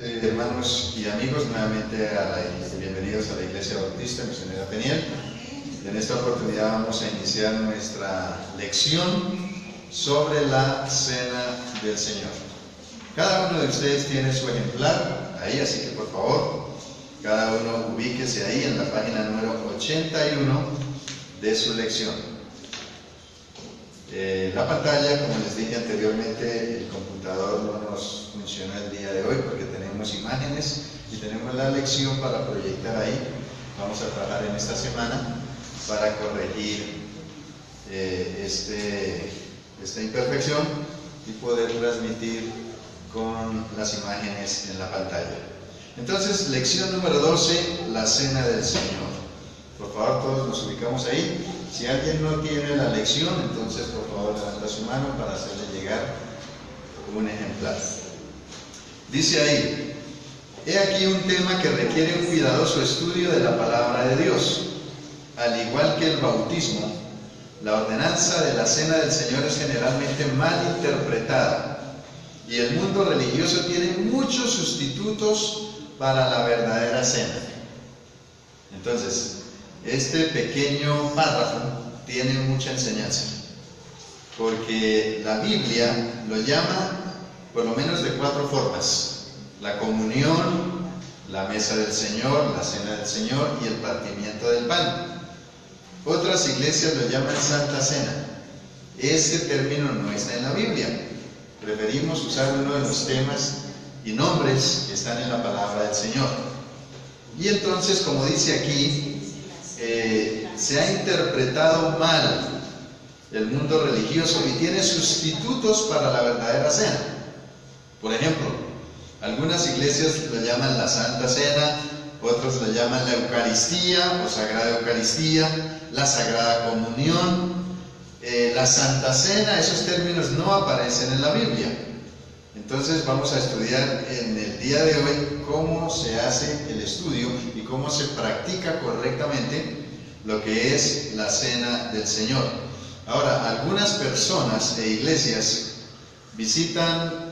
Hermanos y amigos, nuevamente bienvenidos a la Iglesia Bautista Misionera Peniel. En esta oportunidad vamos a iniciar nuestra lección sobre la Cena del Señor. Cada uno de ustedes tiene su ejemplar ahí, así que por favor, cada uno ubíquese ahí en la página número 81 de su lección. La pantalla, como les dije anteriormente, el computador no nos funciona el día de hoy porque tenemos imágenes y tenemos la lección para proyectar ahí. Vamos a trabajar en esta semana para corregir esta imperfección y poder transmitir con las imágenes en la pantalla. Entonces, lección número 12, la Cena del Señor. Por favor, todos nos ubicamos ahí. Si alguien no tiene la lección, entonces por favor levanta su mano para hacerle llegar un ejemplar. Dice ahí: he aquí un tema que requiere un cuidadoso estudio de la palabra de Dios. Al igual que el bautismo, la ordenanza de la Cena del Señor es generalmente mal interpretada, y el mundo religioso tiene muchos sustitutos para la verdadera cena. Entonces, este pequeño párrafo tiene mucha enseñanza, porque la Biblia lo llama por lo menos de 4 formas: la comunión, la mesa del Señor, la cena del Señor y el partimiento del pan. Otras iglesias lo llaman Santa Cena. Este término no está en la Biblia. Preferimos usar uno de los temas y nombres que están en la palabra del Señor. Y entonces, como dice aquí, se ha interpretado mal el mundo religioso y tiene sustitutos para la verdadera cena. Por ejemplo, algunas iglesias lo llaman la Santa Cena, otros lo llaman la Eucaristía o Sagrada Eucaristía, la Sagrada Comunión, la Santa Cena. Esos términos no aparecen en la Biblia. Entonces vamos a estudiar en el día de hoy cómo se hace el estudio y cómo se practica correctamente lo que es la Cena del Señor. Ahora, algunas personas e iglesias visitan,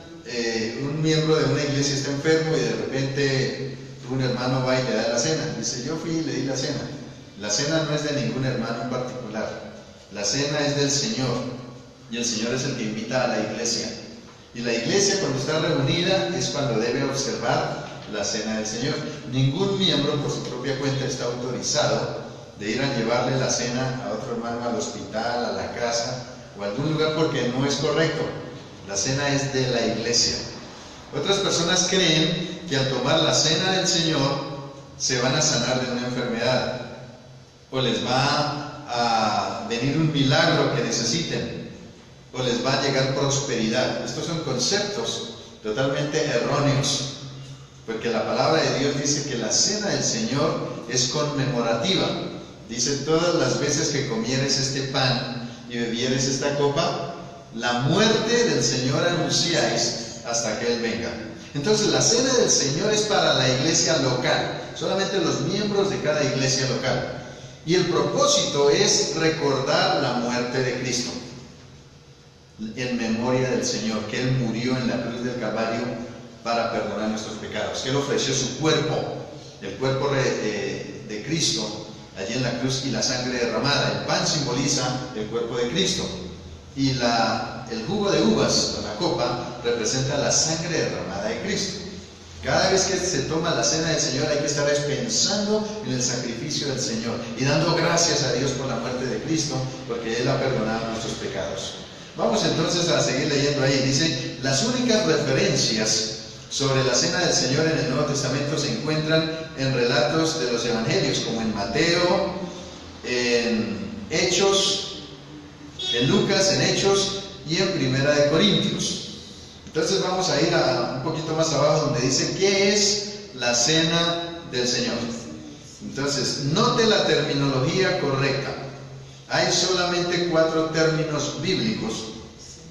un miembro de una iglesia está enfermo y de repente un hermano va y le da la cena. Dice: yo fui y le di la cena. La cena no es de ningún hermano en particular. La cena es del Señor, y el Señor es el que invita a la iglesia. Y la iglesia, cuando está reunida, es cuando debe observar la Cena del Señor. Ningún miembro por su propia cuenta está autorizado de ir a llevarle la cena a otro hermano al hospital, a la casa o a algún lugar, porque no es correcto. La cena es de la iglesia. Otras personas creen que al tomar la Cena del Señor se van a sanar de una enfermedad o les va a venir un milagro que necesiten, o les va a llegar prosperidad. Estos son conceptos totalmente erróneos, porque la palabra de Dios dice que la Cena del Señor es conmemorativa. Dice: todas las veces que comieres este pan y bebieres esta copa, la muerte del Señor anunciáis hasta que Él venga. Entonces, la Cena del Señor es para la iglesia local, solamente los miembros de cada iglesia local. Y el propósito es recordar la muerte de Cristo, en memoria del Señor, que Él murió en la cruz del Calvario para perdonar nuestros pecados, que Él ofreció su cuerpo, el cuerpo de Cristo, allí en la cruz, y la sangre derramada. El pan simboliza el cuerpo de Cristo, y el jugo de uvas, o la copa, representa la sangre derramada de Cristo. Cada vez que se toma la Cena del Señor hay que estar pensando en el sacrificio del Señor y dando gracias a Dios por la muerte de Cristo, porque Él ha perdonado nuestros pecados. Vamos entonces a seguir leyendo ahí. Dice: las únicas referencias sobre la Cena del Señor en el Nuevo Testamento se encuentran en relatos de los Evangelios, como en Mateo, en Hechos, en Lucas, en Hechos y en Primera de Corintios. Entonces vamos a ir un poquito más abajo, donde dice qué es la Cena del Señor. Entonces, note la terminología correcta. Hay solamente 4 términos bíblicos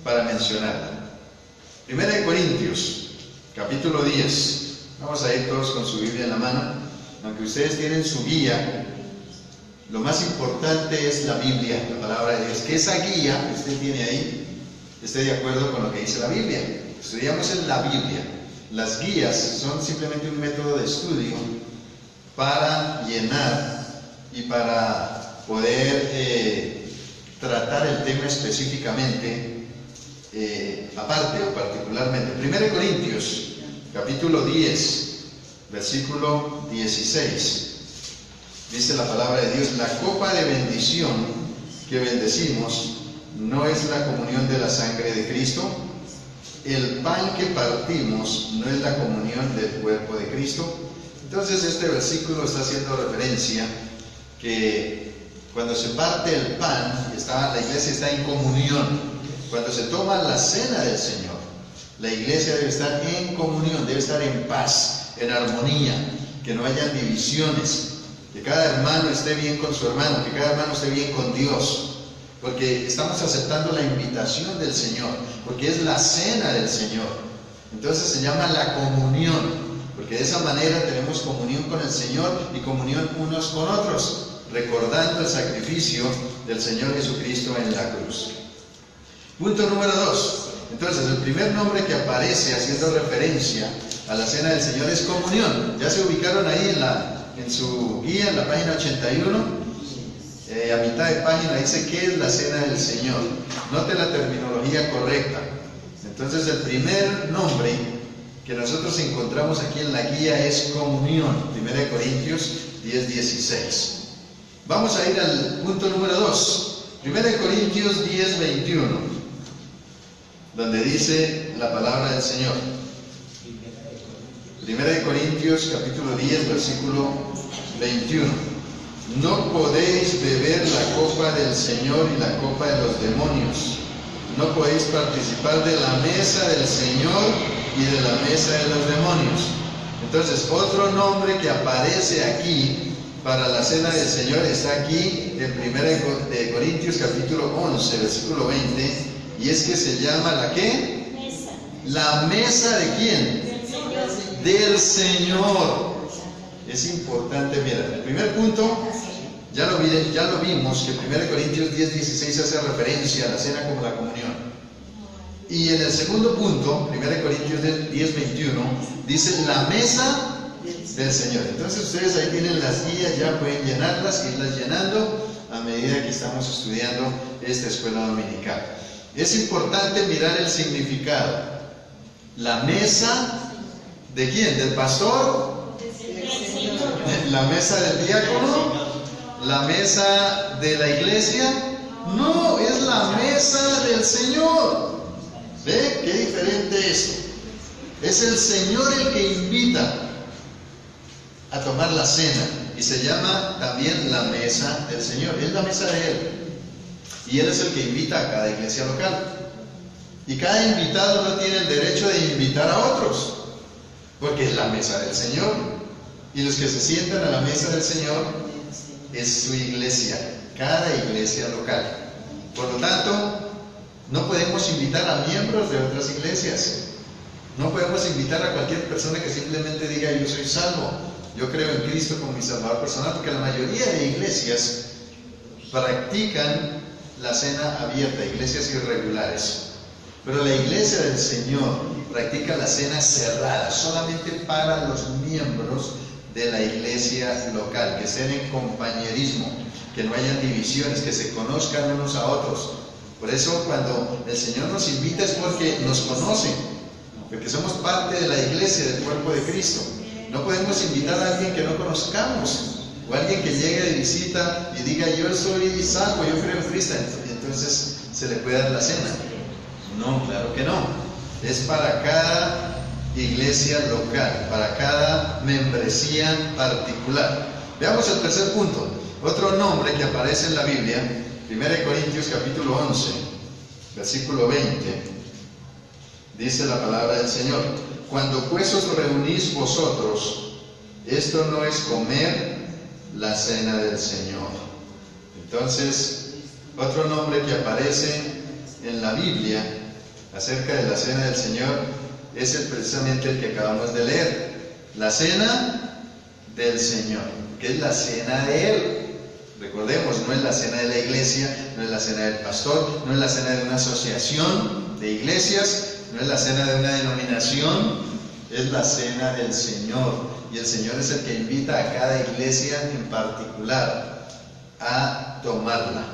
para mencionarla. Primera de Corintios, capítulo 10. Vamos a ir todos con su Biblia en la mano. Aunque ustedes tienen su guía, lo más importante es la Biblia, la palabra de Dios. Que esa guía que usted tiene ahí esté de acuerdo con lo que dice la Biblia. Estudiamos en la Biblia. Las guías son simplemente un método de estudio para llenar y para poder tratar el tema específicamente, aparte o particularmente. 1 Corintios, capítulo 10, versículo 16. Dice la palabra de Dios: la copa de bendición que bendecimos no es la comunión de la sangre de Cristo. El pan que partimos no es la comunión del cuerpo de Cristo. Entonces este versículo está haciendo referencia que cuando se parte el pan, la iglesia está en comunión. Cuando se toma la cena del Señor, la iglesia debe estar en comunión, debe estar en paz, en armonía, que no hayan divisiones, que cada hermano esté bien con su hermano, que cada hermano esté bien con Dios. Porque estamos aceptando la invitación del Señor, porque es la cena del Señor. Entonces se llama la comunión, porque de esa manera tenemos comunión con el Señor y comunión unos con otros, recordando el sacrificio del Señor Jesucristo en la cruz. Punto número 2. Entonces el primer nombre que aparece haciendo referencia a la cena del Señor es comunión. Ya se ubicaron ahí en su guía, en la página 81. A mitad de página dice ¿qué es la cena del Señor? Note la terminología correcta. Entonces el primer nombre que nosotros encontramos aquí en la guía es comunión. 1 Corintios 10, 16. Vamos a ir al punto número 2. 1 Corintios 10, 21, donde dice la palabra del Señor. 1 Corintios capítulo 10, versículo 21. No podéis beber la copa del Señor y la copa de los demonios. No podéis participar de la mesa del Señor y de la mesa de los demonios. Entonces, otro nombre que aparece aquí para la cena del Señor está aquí en 1 Corintios capítulo 11, versículo 20, y es que se llama ¿la qué? Mesa. ¿La mesa de quién? Del Señor. Es importante, mira, el primer punto, ya lo vimos, que 1 Corintios 10, 16 hace referencia a la cena como la comunión. Y en el segundo punto, 1 Corintios 10, 21, dice la mesa del Señor. Entonces ustedes ahí tienen las guías, ya pueden llenarlas, irlas llenando a medida que estamos estudiando esta escuela dominical. Es importante mirar el significado. La mesa ¿de quién? ¿Del pastor? ¿La mesa del diácono? ¿La mesa de la iglesia? No, es la mesa del Señor. ¿Ve? Qué diferente es. Es el Señor el que invita a tomar la cena y se llama también la mesa del Señor. Es la mesa de Él y Él es el que invita a cada iglesia local. Y cada invitado no tiene el derecho de invitar a otros, porque es la mesa del Señor. Y los que se sientan a la mesa del Señor es su iglesia, cada iglesia local. Por lo tanto, no podemos invitar a miembros de otras iglesias. No podemos invitar a cualquier persona que simplemente diga yo soy salvo, yo creo en Cristo como mi salvador personal, porque la mayoría de iglesias practican la cena abierta, iglesias irregulares. Pero la iglesia del Señor practica la cena cerrada, solamente para los miembros de la iglesia local, que estén en compañerismo, que no hayan divisiones, que se conozcan unos a otros. Por eso cuando el Señor nos invita es porque nos conoce, porque somos parte de la iglesia, del cuerpo de Cristo. No podemos invitar a alguien que no conozcamos, o alguien que llegue de visita y diga yo soy salvo, yo creo en Cristo, entonces se le puede dar la cena. No, claro que no. Es para cada iglesia local, para cada membresía particular. Veamos el tercer punto. Otro nombre que aparece en la Biblia, 1 Corintios capítulo 11, versículo 20. Dice la palabra del Señor: cuando pues os reunís vosotros, esto no es comer la cena del Señor. Entonces, otro nombre que aparece en la Biblia acerca de la cena del Señor es precisamente el que acabamos de leer, la cena del Señor, que es la cena de Él. Recordemos, no es la cena de la iglesia, no es la cena del pastor, no es la cena de una asociación de iglesias, no es la cena de una denominación, es la cena del Señor. Y el Señor es el que invita a cada iglesia en particular a tomarla.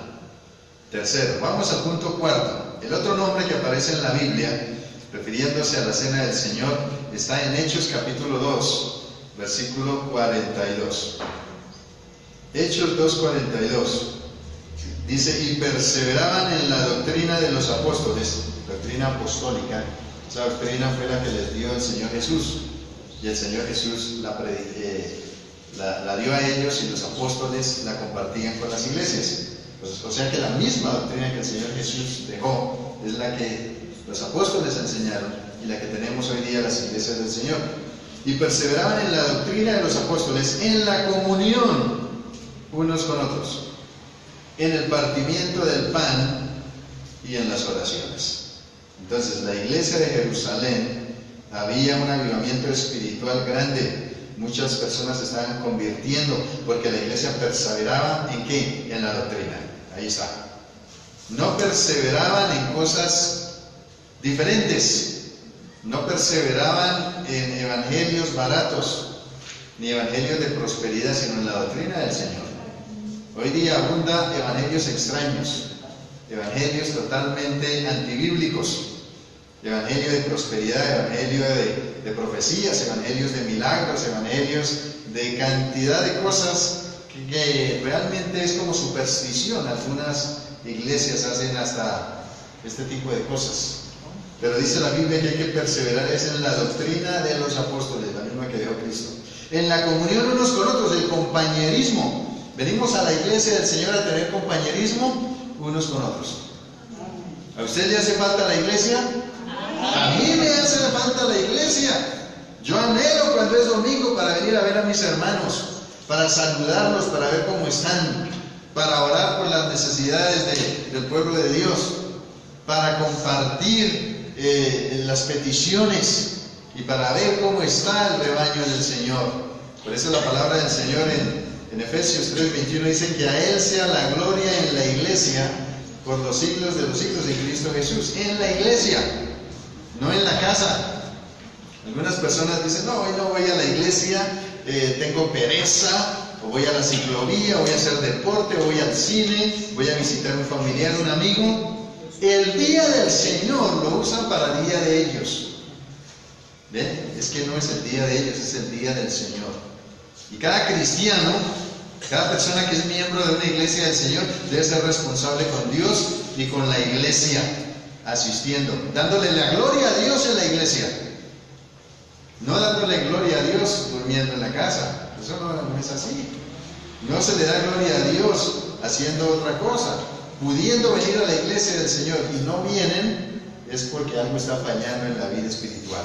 Tercero, vamos al punto cuarto. El otro nombre que aparece en la Biblia, refiriéndose a la cena del Señor, está en Hechos capítulo 2, versículo 42. Hechos 2:42. Dice, y perseveraban en la doctrina de los apóstoles, doctrina apostólica. Esa doctrina fue la que les dio el Señor Jesús. Y el Señor Jesús la dio a ellos y los apóstoles la compartían con las iglesias. Pues, o sea que la misma doctrina que el Señor Jesús dejó es la que los apóstoles enseñaron y la que tenemos hoy día las iglesias del Señor. Y perseveraban en la doctrina de los apóstoles, en la comunión unos con otros, en el partimiento del pan y en las oraciones. Entonces, la iglesia de Jerusalén había un avivamiento espiritual grande. Muchas personas se estaban convirtiendo porque la iglesia perseveraba ¿en qué? En la doctrina. Ahí está. No perseveraban en cosas diferentes. No perseveraban en evangelios baratos, ni evangelios de prosperidad, sino en la doctrina del Señor. Hoy día abunda evangelios extraños, evangelios totalmente antibíblicos, evangelio de prosperidad, evangelio de profecías, evangelios de milagros, evangelios de cantidad de cosas que realmente es como superstición. Algunas iglesias hacen hasta este tipo de cosas. Pero dice la Biblia que hay que perseverar es en la doctrina de los apóstoles, la misma que dejó Cristo. En la comunión unos con otros, el compañerismo. Venimos a la iglesia del Señor a tener compañerismo unos con otros. ¿A usted le hace falta la iglesia? A mí me hace falta la iglesia. Yo anhelo cuando es domingo para venir a ver a mis hermanos, para saludarlos, para ver cómo están, para orar por las necesidades del pueblo de Dios, para compartir las peticiones y para ver cómo está el rebaño del Señor. Por eso la palabra del Señor en Efesios 3:21 dice que a Él sea la gloria en la iglesia por los siglos de los siglos en Cristo Jesús. En la iglesia, no en la casa. Algunas personas dicen, no, hoy no voy a la iglesia, tengo pereza, o voy a la ciclovía, o voy a hacer deporte, o voy al cine, voy a visitar a un familiar, un amigo. El día del Señor lo usan para el día de ellos. ¿Ven? Es que no es el día de ellos, es el día del Señor. Y cada cristiano, cada persona que es miembro de una iglesia del Señor, debe ser responsable con Dios y con la iglesia, asistiendo, dándole la gloria a Dios en la iglesia. No dándole gloria a Dios durmiendo en la casa. Eso no es así. No se le da gloria a Dios haciendo otra cosa. Pudiendo venir a la iglesia del Señor y no vienen, es porque algo está fallando en la vida espiritual.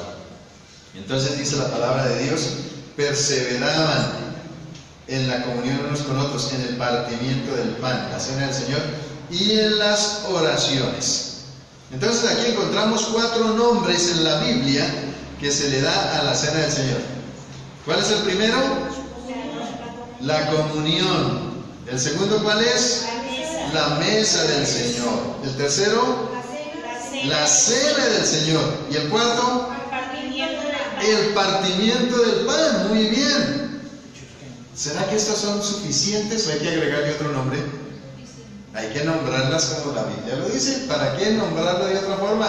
Entonces dice la palabra de Dios, perseveraban en la comunión unos con otros, en el partimiento del pan, la cena del Señor, y en las oraciones. Entonces aquí encontramos 4 nombres en la Biblia que se le da a la cena del Señor. ¿Cuál es el primero? La comunión. ¿El segundo cuál es? La mesa del Señor. ¿El tercero? La cena del Señor. ¿Y el cuarto? El partimiento del pan. Muy bien. ¿Será que estas son suficientes o hay que agregarle otro nombre? Hay que nombrarlas como la Biblia lo dice. ¿Para qué nombrarlo de otra forma?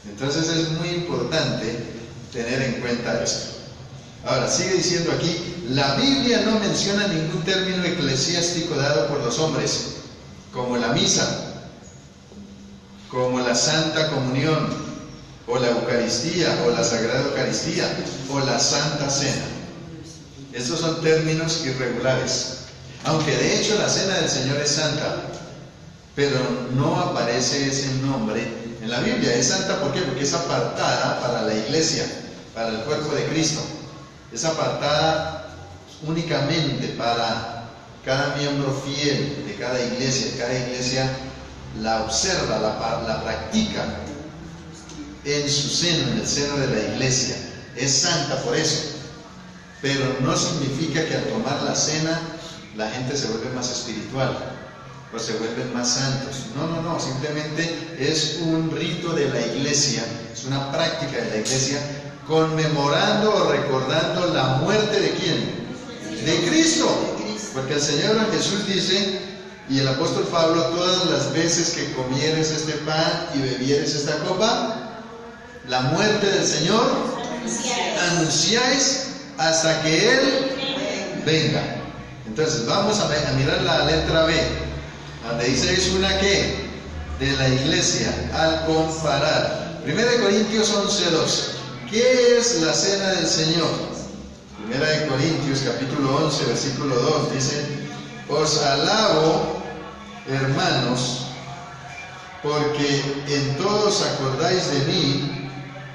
Entonces es muy importante tener en cuenta esto. Ahora, sigue diciendo aquí, la Biblia no menciona ningún término eclesiástico dado por los hombres, como la misa, como la Santa Comunión, o la Eucaristía, o la Sagrada Eucaristía, o la Santa Cena. Estos son términos irregulares. Aunque de hecho la Cena del Señor es santa, pero no aparece ese nombre en la Biblia. Es santa, ¿por qué? Porque es apartada para la iglesia, para el cuerpo de Cristo. Es apartada únicamente para cada miembro fiel de cada iglesia. Cada iglesia la observa, la practica en su seno, en el seno de la iglesia. Es santa por eso. Pero no significa que al tomar la cena la gente se vuelve más espiritual. o se vuelven más santos. No, simplemente es un rito de la iglesia, es una práctica de la iglesia, conmemorando o recordando la muerte ¿de quién? De Cristo. Porque el Señor Jesús dice, y el apóstol Pablo, todas las veces que comieres este pan y bebieres esta copa, la muerte del Señor anunciáis hasta que Él venga. Entonces vamos a mirar la letra B, donde dice es una que de la iglesia al comparar. 1 Corintios 11:2. ¿Qué es la cena del Señor? 1 Corintios capítulo 11 versículo 2 dice: os alabo, hermanos, porque en todos acordáis de mí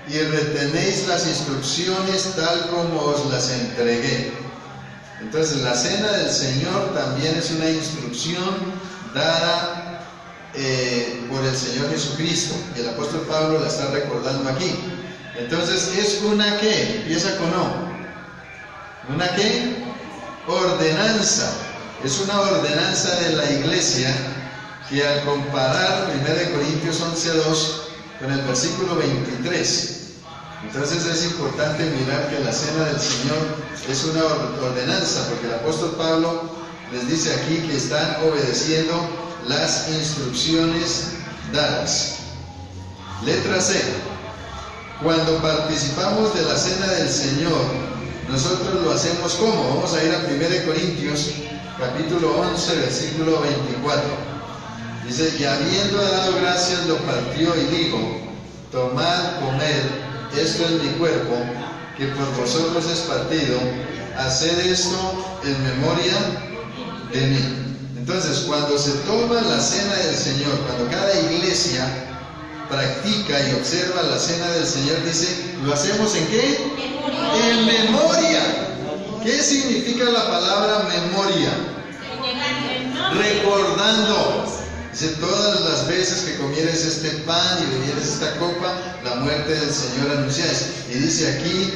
y retenéis las instrucciones tal como os las entregué. Entonces la cena del Señor también es una instrucción dada por el Señor Jesucristo, y el apóstol Pablo la está recordando aquí. Entonces es una ¿qué? Empieza con O. ¿Una qué? Ordenanza. Es una ordenanza de la iglesia que al comparar 1 Corintios 11:2 con el versículo 23, entonces es importante mirar que la cena del Señor es una ordenanza, porque el apóstol Pablo les dice aquí que están obedeciendo las instrucciones dadas. Letra C. Cuando participamos de la cena del Señor, nosotros lo hacemos ¿cómo? Vamos a ir a 1 Corintios capítulo 11 versículo 24. Dice: y habiendo dado gracias lo partió y dijo: tomad, comed, esto es mi cuerpo, que por vosotros es partido, haced esto en memoria de mí. Entonces, cuando se toma la cena del Señor, cuando cada iglesia practica y observa la cena del Señor, dice, ¿lo hacemos en qué? En memoria. ¿Qué significa la palabra memoria? Recordando. Dice, todas las veces que comieres este pan y bebieres esta copa, la muerte del Señor anunciáis. Y dice aquí,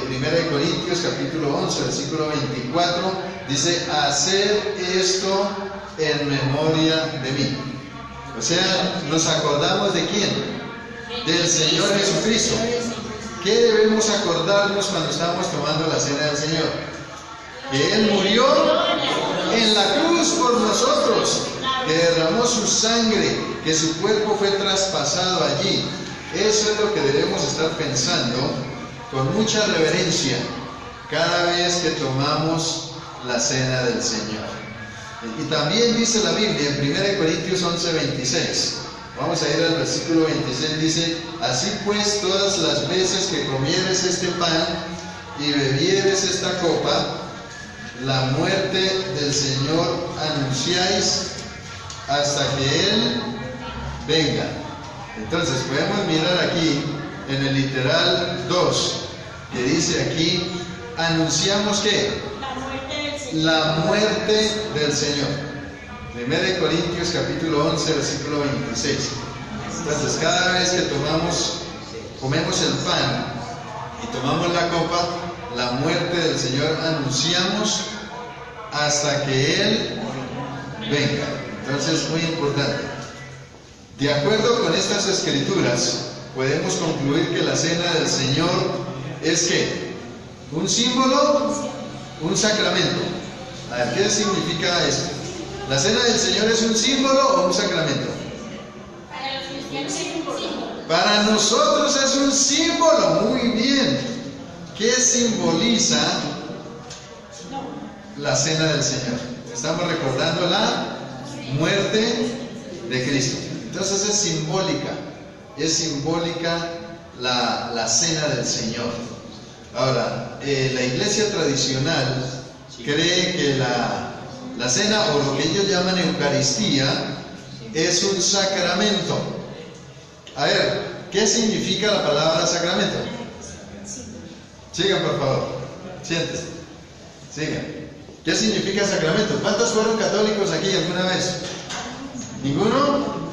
1 Corintios capítulo 11, versículo 24, dice, haced esto en memoria de mí. O sea, nos acordamos ¿de quién? Del Señor Jesucristo. ¿Qué debemos acordarnos cuando estamos tomando la cena del Señor? Que Él murió en la cruz por nosotros, que derramó su sangre, que su cuerpo fue traspasado allí. Eso es lo que debemos estar pensando con mucha reverencia cada vez que tomamos la cena del Señor. Y también dice la Biblia en 1 Corintios 11:26. Vamos a ir al versículo 26, dice: así pues, todas las veces que comieres este pan y bebieres esta copa, la muerte del Señor anunciáis hasta que Él venga. Entonces podemos mirar aquí en el literal 2, que dice aquí, anunciamos ¿qué? La muerte del Señor. 1 Corintios capítulo 11 versículo 26. Entonces cada vez que comemos el pan y tomamos la copa, la muerte del Señor anunciamos hasta que Él venga. Entonces, muy importante. De acuerdo con estas escrituras, podemos concluir que la cena del Señor es ¿qué? ¿Un símbolo? ¿Un sacramento? A ver, ¿qué significa esto? ¿La cena del Señor es un símbolo o un sacramento? Para los cristianos es un símbolo. Para nosotros es un símbolo. Muy bien. ¿Qué simboliza la cena del Señor? Estamos recordando la muerte de Cristo. Entonces es simbólica la cena del Señor. Ahora, la iglesia tradicional cree que la cena, o lo que ellos llaman Eucaristía, es un sacramento. A ver, ¿qué significa la palabra sacramento? Sigan, por favor. Siéntese. Sigan. ¿Qué significa sacramento? ¿Cuántos fueron católicos aquí alguna vez? ¿Ninguno?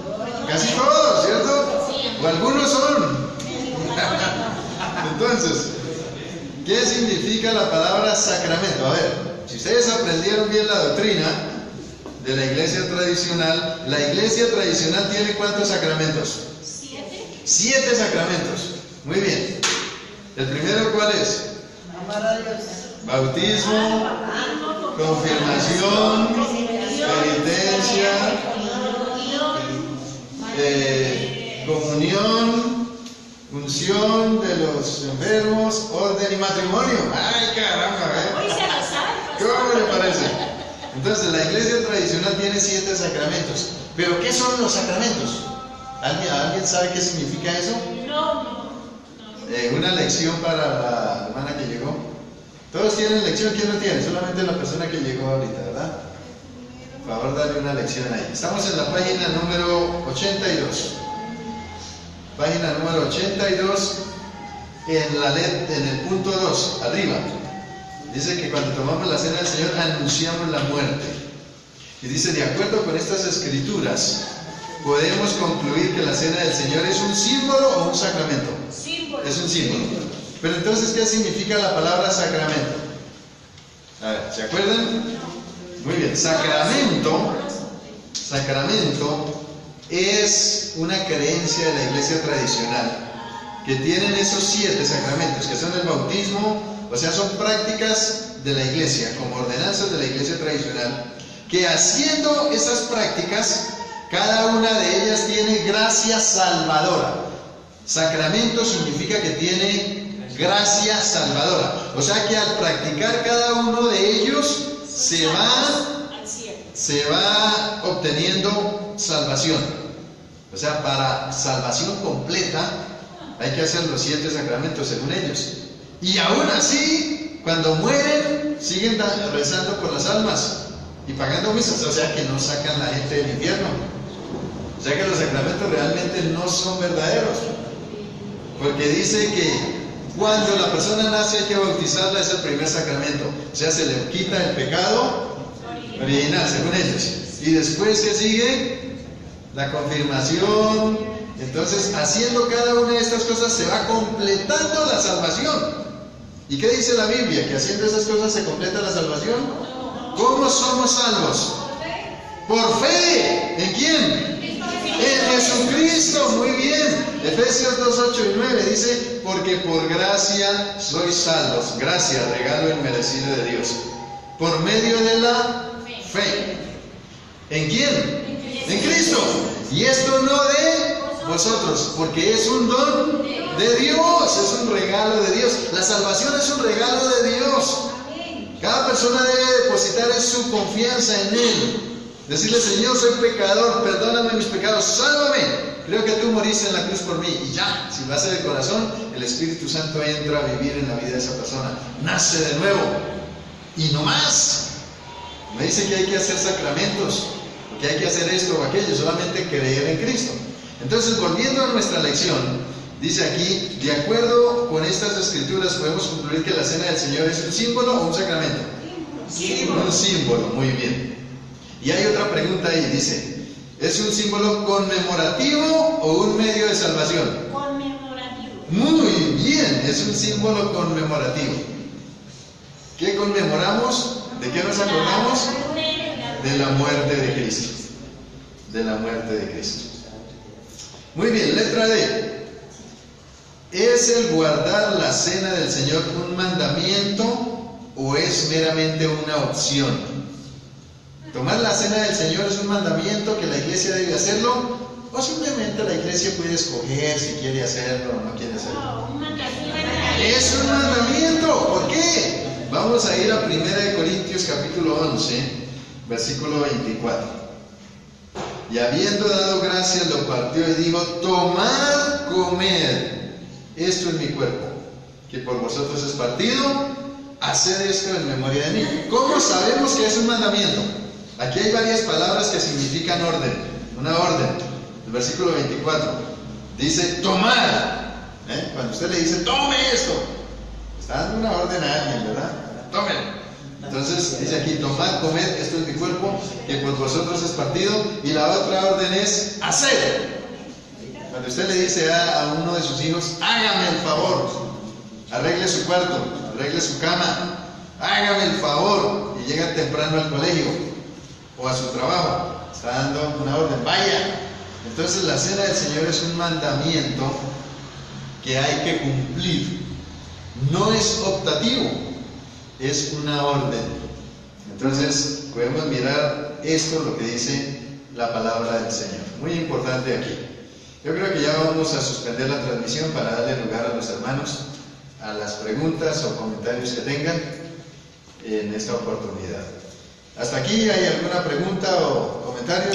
Casi todos, ¿cierto? ¿O algunos son? Entonces, ¿qué significa la palabra sacramento? A ver, si ustedes aprendieron bien la doctrina, de la iglesia tradicional. La iglesia tradicional tiene ¿cuántos sacramentos? 7. 7 sacramentos. Muy bien. ¿El primero cuál es? Amar a Dios. Bautismo, confirmación, penitencia, comunión, unción de los enfermos, orden y matrimonio. ¡Ay, caramba! Hoy se lo sabe. ¿Cómo le parece? Entonces, la iglesia tradicional tiene 7 sacramentos. ¿Pero qué son los sacramentos? ¿Alguien sabe qué significa eso? No. Una lección para la hermana que llegó. Todos tienen lección, ¿quién no tiene? Solamente la persona que llegó ahorita, ¿verdad? Por favor, dale una lección ahí. Estamos en la página número 82. Página número 82, en el punto 2, arriba. Dice que cuando tomamos la cena del Señor anunciamos la muerte. Y dice, de acuerdo con estas escrituras, podemos concluir que la cena del Señor es un símbolo o un sacramento. Símbolo. Es un símbolo. Pero entonces, ¿qué significa la palabra sacramento? A ver, ¿se acuerdan? Muy bien, sacramento es una creencia de la iglesia tradicional, que tienen esos 7 sacramentos, que son el bautismo, o sea, son prácticas de la iglesia, como ordenanzas de la iglesia tradicional, que haciendo esas prácticas, cada una de ellas tiene gracia salvadora. Sacramento significa que tiene gracia salvadora. O sea que al practicar cada uno de ellos se va obteniendo salvación. O sea, para salvación completa hay que hacer los 7 sacramentos según ellos. Y aún así, cuando mueren, siguen rezando por las almas y pagando misas. O sea que no sacan la gente del infierno. O sea que los sacramentos realmente no son verdaderos. Porque dice que cuando la persona nace hay que bautizarla, es el primer sacramento. O sea, se le quita el pecado original, según ellos. Y después, ¿qué sigue? La confirmación. Entonces, haciendo cada una de estas cosas se va completando la salvación. ¿Y qué dice la Biblia? ¿Que haciendo esas cosas se completa la salvación? ¿Cómo somos salvos? Por fe. ¿En quién? En Jesucristo. Muy bien. Efesios 2, 8 y 9 dice, porque por gracia sois salvos. Gracia, regalo inmerecido de Dios. Por medio de la fe. ¿En quién? En Cristo. Y esto no de vosotros, porque es un don de Dios, es un regalo de Dios. La salvación es un regalo de Dios. Cada persona debe depositar su confianza en Él. Decirle, Señor, soy pecador, perdóname mis pecados, sálvame. Creo que tú moriste en la cruz por mí. Y ya, si lo hace de corazón, el Espíritu Santo entra a vivir en la vida de esa persona. Nace de nuevo. Y no más. No dice que hay que hacer sacramentos, que hay que hacer esto o aquello, solamente creer en Cristo. Entonces, volviendo a nuestra lección, dice aquí, de acuerdo con estas escrituras podemos concluir que la cena del Señor es un símbolo o un sacramento. Símbolo. Un símbolo, muy bien. Y hay otra pregunta ahí, dice, ¿es un símbolo conmemorativo o un medio de salvación? Conmemorativo. Muy bien, es un símbolo conmemorativo. ¿Qué conmemoramos? ¿De qué nos acordamos? De la muerte de Cristo. De la muerte de Cristo. Muy bien, letra D. ¿Es el guardar la cena del Señor un mandamiento o es meramente una opción? ¿Tomar la cena del Señor es un mandamiento que la iglesia debe hacerlo? ¿O simplemente la iglesia puede escoger si quiere hacerlo o no quiere hacerlo? No, un mandamiento. Es un mandamiento. ¿Por qué? Vamos a ir a 1 Corintios capítulo 11, versículo 24. Y habiendo dado gracias, lo partió y dijo, tomad, comed, esto es mi cuerpo, que por vosotros es partido, haced esto en memoria de mí. ¿Cómo sabemos que es un mandamiento? Aquí hay varias palabras que significan orden, una orden. El versículo 24 dice, tomad. Cuando usted le dice, tome esto, está dando una orden a alguien, ¿verdad? Tomen. Entonces dice aquí, tomad, comed, esto es mi cuerpo, que por vosotros es partido. Y la otra orden es hacer. Cuando usted le dice a uno de sus hijos, hágame el favor, arregle su cuarto, arregle su cama, hágame el favor, y llega temprano al colegio, o a su trabajo. Está dando una orden, vaya. Entonces la cena del Señor es un mandamiento que hay que cumplir. No es optativo, es una orden. Entonces podemos mirar esto, lo que dice la palabra del Señor. Muy importante aquí. Yo creo que ya vamos a suspender la transmisión para darle lugar a los hermanos a las preguntas o comentarios que tengan en esta oportunidad. ¿Hasta aquí hay alguna pregunta o comentario?